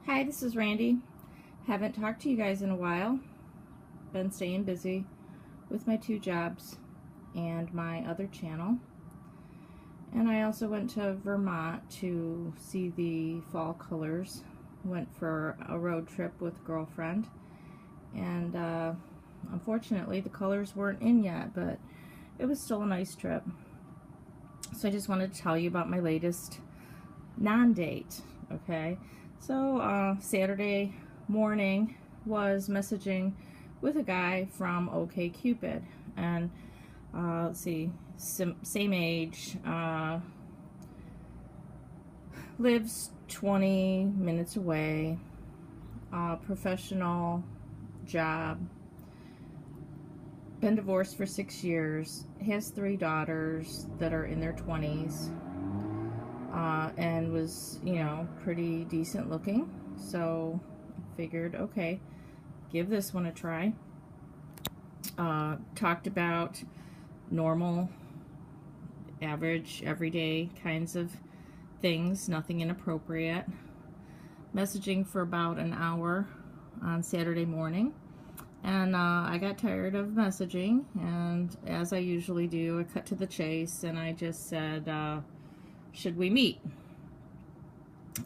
Hi, this is Randy. Haven't talked to you guys in a while. Been staying busy with my two jobs and my other channel. And I also went to Vermont to see the fall colors. Went for a road trip with a girlfriend. And unfortunately the colors weren't in yet, but it was still a nice trip. So I just wanted to tell you about my latest non-date, okay? So Saturday morning was messaging with a guy from OkCupid, and let's see, same age, lives 20 minutes away, professional job, been divorced for 6 years, has 3 daughters that are in their 20s. And was, pretty decent looking. So I figured, okay, give this one a try. Talked about normal, average, everyday kinds of things, nothing inappropriate. Messaging for about an hour on Saturday morning. And I got tired of messaging, and as I usually do, I cut to the chase, and I just said, should we meet?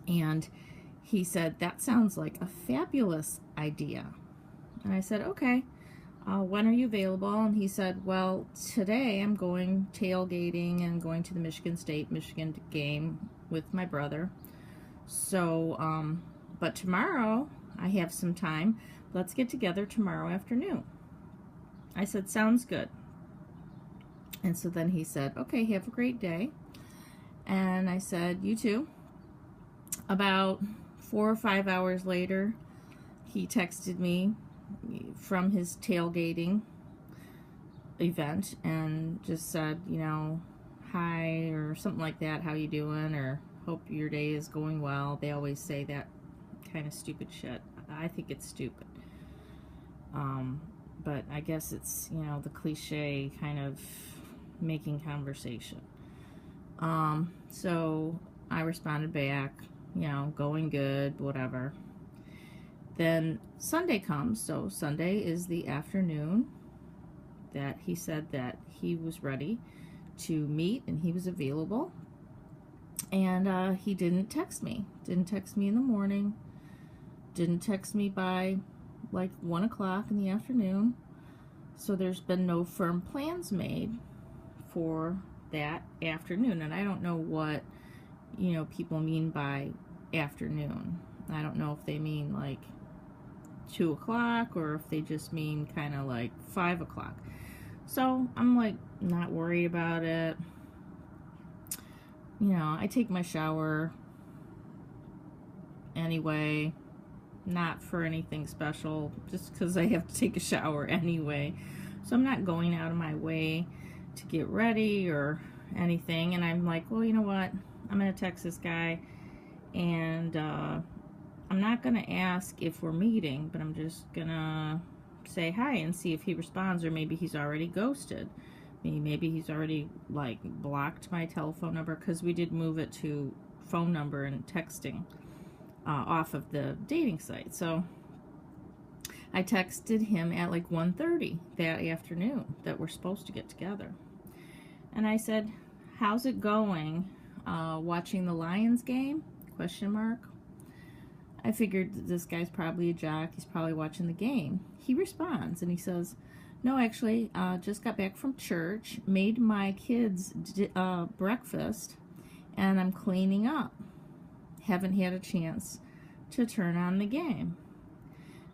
And he said, that sounds like a fabulous idea. And I said, okay, when are you available? And he said, well, today I'm going tailgating and going to the Michigan game with my brother. So, but tomorrow I have some time. Let's get together tomorrow afternoon. I said, sounds good. And so then he said, okay, have a great day. And I said, you too. About 4 or 5 hours later, he texted me from his tailgating event and just said, hi, or something like that, how you doing, or hope your day is going well. They always say that kind of stupid shit. I think it's stupid. But I guess it's, the cliche kind of making conversation. So I responded back, going good, whatever. Then Sunday comes, so Sunday is the afternoon that he said that he was ready to meet and he was available. And he didn't text me. Didn't text me in the morning. Didn't text me by like 1 o'clock in the afternoon. So there's been no firm plans made for that afternoon. And I don't know what, people mean by afternoon. I don't know if they mean like 2 o'clock or if they just mean kind of like 5 o'clock. So I'm like not worried about it. I take my shower anyway, not for anything special, just because I have to take a shower anyway. So I'm not going out of my way to get ready or anything. And I'm like, well, you know what? I'm going to text this guy, and I'm not going to ask if we're meeting, but I'm just going to say hi and see if he responds, or maybe he's already ghosted. Maybe he's already like blocked my telephone number, because we did move it to phone number and texting off of the dating site. So I texted him at like 1:30 that afternoon that we're supposed to get together. And I said, how's it going? Watching the Lions game? ? I figured that this guy's probably a jock. He's probably watching the game. He responds and he says, no, actually, just got back from church, made my kids breakfast, and I'm cleaning up. Haven't had a chance to turn on the game.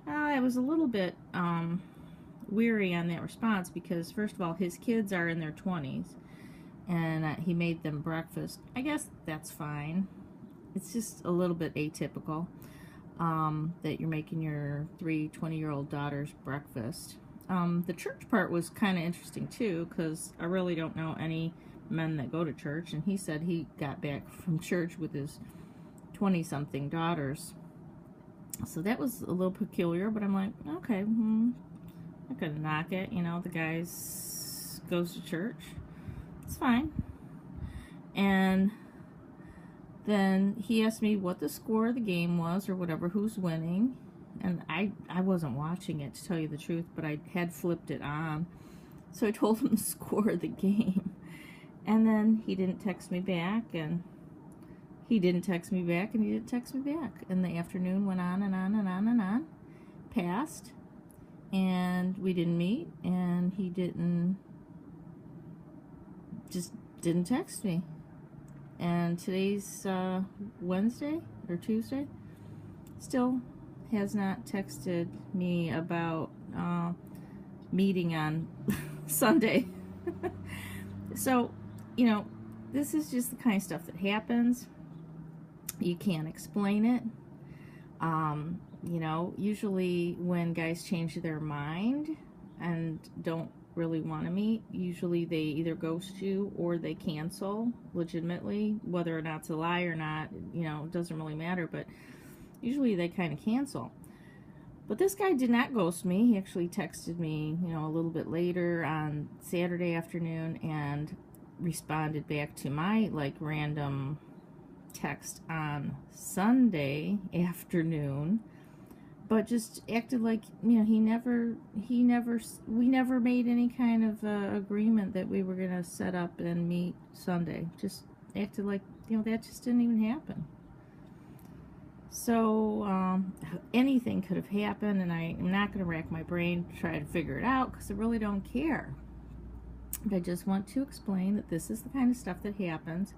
I was a little bit weary on that response, because first of all, his kids are in their 20s, and he made them breakfast. I guess that's fine. It's just a little bit atypical that you're making your 3 20-year-old daughters breakfast. The church part was kind of interesting too, because I really don't know any men that go to church, and he said he got back from church with his 20-something daughters. So that was a little peculiar, but I'm like, okay, I'm not gonna knock it. The guy goes to church. It's fine. And Then he asked me what the score of the game was, or whatever, who's winning. And I wasn't watching it, to tell you the truth, but I had flipped it on. So I told him the score of the game. And then he didn't text me back, and he didn't text me back, and he didn't text me back. And the afternoon went on and on and on and on. Passed. And we didn't meet, and he just didn't text me. And today's Wednesday or Tuesday. Still has not texted me about meeting on Sunday. So, you know, this is just the kind of stuff that happens. You can't explain it. You know, usually when guys change their mind and don't really want to meet, usually they either ghost you or they cancel legitimately. Whether or not it's a lie or not, you know, it doesn't really matter, but usually they kind of cancel. But this guy did not ghost me. He actually texted me, you know, a little bit later on Saturday afternoon and responded back to my, like, random text on Sunday afternoon, but just acted like, you know, we never made any kind of agreement that we were going to set up and meet Sunday. Just acted like, you know, that just didn't even happen. So, anything could have happened, and I'm not going to rack my brain to try to figure it out, because I really don't care. But I just want to explain that this is the kind of stuff that happens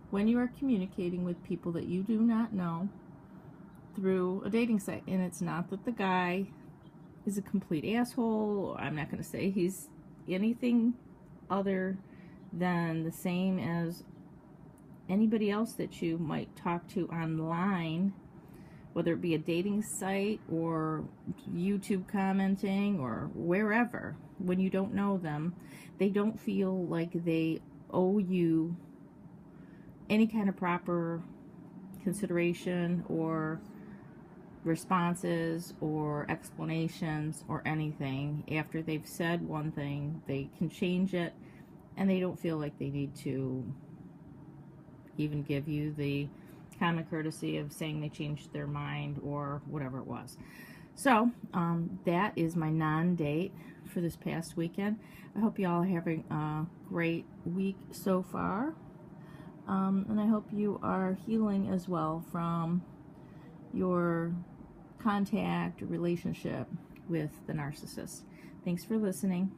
when you are communicating with people that you do not know through a dating site. And it's not that the guy is a complete asshole. I'm not going to say he's anything other than the same as anybody else that you might talk to online, whether it be a dating site or YouTube commenting or wherever. When you don't know them, they don't feel like they owe you any kind of proper consideration or responses or explanations or anything. After they've said one thing, they can change it, and they don't feel like they need to even give you the common courtesy of saying they changed their mind or whatever it was. So that is my non-date for this past weekend. I hope you all are having a great week so far, and I hope you are healing as well from your contact relationship with the narcissist. Thanks for listening.